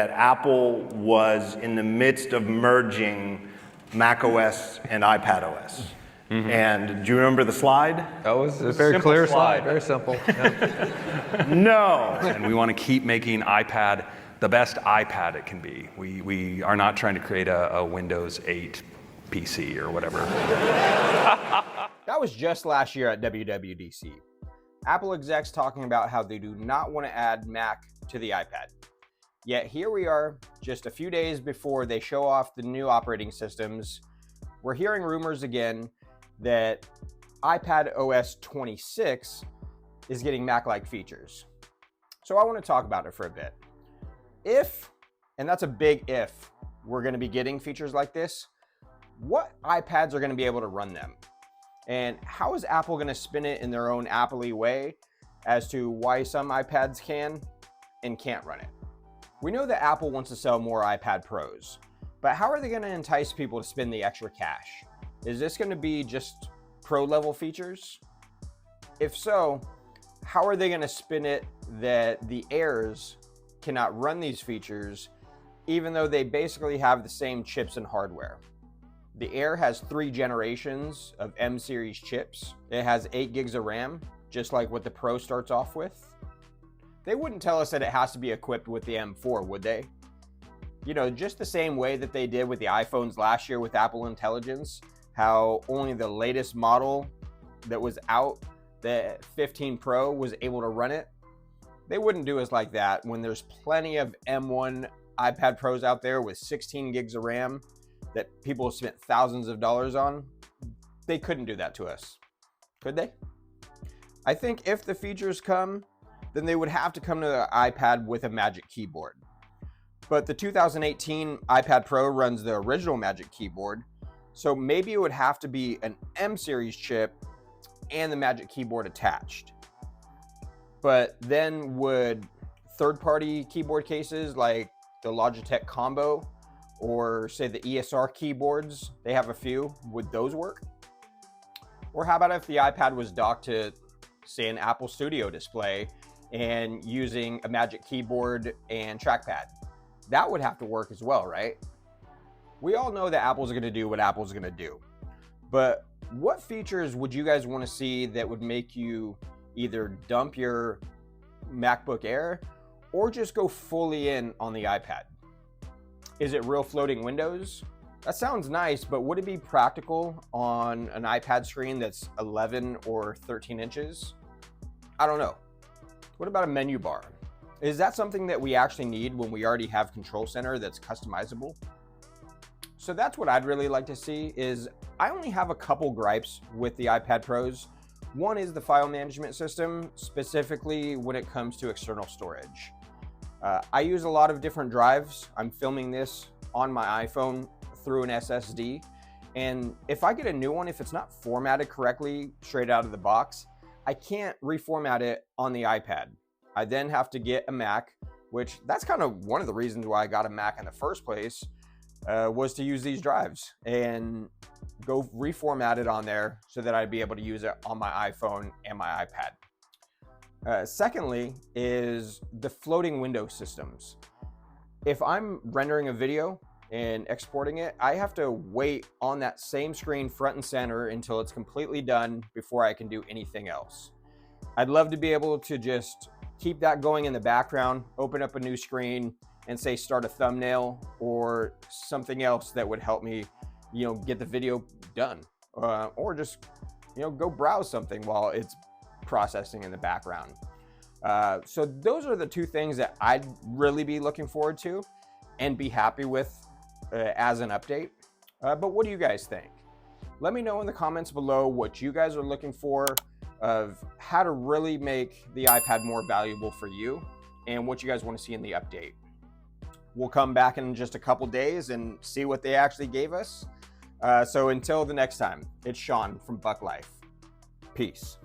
that Apple was in the midst of merging Mac OS and iPad OS. And do you remember the slide? That was a very clear slide, very simple. No. And we want to keep making iPad the best iPad it can be. We are not trying to create a Windows 8 PC or whatever. That was just last year at WWDC. Apple execs talking about how they do not want to add Mac to the iPad. Yet here we are, just a few days before they show off the new operating systems. We're hearing rumors again that iPad OS 26 is getting Mac-like features. So I want to talk about it for a bit. If, and that's a big if, we're going to be getting features like this, what iPads are going to be able to run them? And how is Apple going to spin it in their own Apple-y way as to why some iPads can and can't run it? We know that Apple wants to sell more iPad Pros, but how are they going to entice people to spend the extra cash? Is this going to be just Pro-level features? If so, how are they going to spin it that the Airs cannot run these features, even though they basically have the same chips and hardware? The Air has 3 generations of M series chips. It has 8 gigs of RAM, just like what the Pro starts off with. They wouldn't tell us that it has to be equipped with the M4, would they? You know, just the same way that they did with the iPhones last year with Apple Intelligence, how only the latest model that was out, the 15 Pro, was able to run it. They wouldn't do us like that when there's plenty of M1 iPad Pros out there with 16 gigs of RAM that people have spent thousands of dollars on. They couldn't do that to us, could they? I think if the features come, then they would have to come to the iPad with a Magic Keyboard. But the 2018 iPad Pro runs the original Magic Keyboard, so maybe it would have to be an M series chip and the Magic Keyboard attached. But then would third-party keyboard cases like the Logitech Combo or say the ESR keyboards, they have a few, would those work? Or how about if the iPad was docked to, say, an Apple Studio display and using a Magic Keyboard and trackpad? That would have to work as well, right? We all know that Apple's going to do what Apple's going to do. But what features would you guys want to see that would make you either dump your MacBook Air or just go fully in on the iPad? Is it real floating windows? That sounds nice, but would it be practical on an iPad screen that's 11 or 13 inches? I don't know. What about a menu bar? Is that something that we actually need when we already have Control Center that's customizable? So that's what I'd really like to see. Is I only have a couple gripes with the iPad Pros. One is the file management system, specifically when it comes to external storage. I use a lot of different drives. I'm filming this on my iPhone through an SSD. And if I get a new one, if it's not formatted correctly straight out of the box, I can't reformat it on the iPad. I then have to get a Mac, which that's kind of one of the reasons why I got a Mac in the first place, was to use these drives and go reformat it on there so that I'd be able to use it on my iPhone and my iPad. Secondly is the floating window systems. If I'm rendering a video and exporting it, I have to wait on that same screen front and center until it's completely done before I can do anything else. I'd love to be able to just keep that going in the background, open up a new screen and say start a thumbnail or something else that would help me, get the video done, or just, go browse something while it's processing in the background. So those are the two things that I'd really be looking forward to and be happy with as an update. But what do you guys think? Let me know in the comments below what you guys are looking for of how to really make the iPad more valuable for you and what you guys want to see in the update. We'll come back in just a couple days and see what they actually gave us. So until the next time, it's Sean from Buck Life. Peace.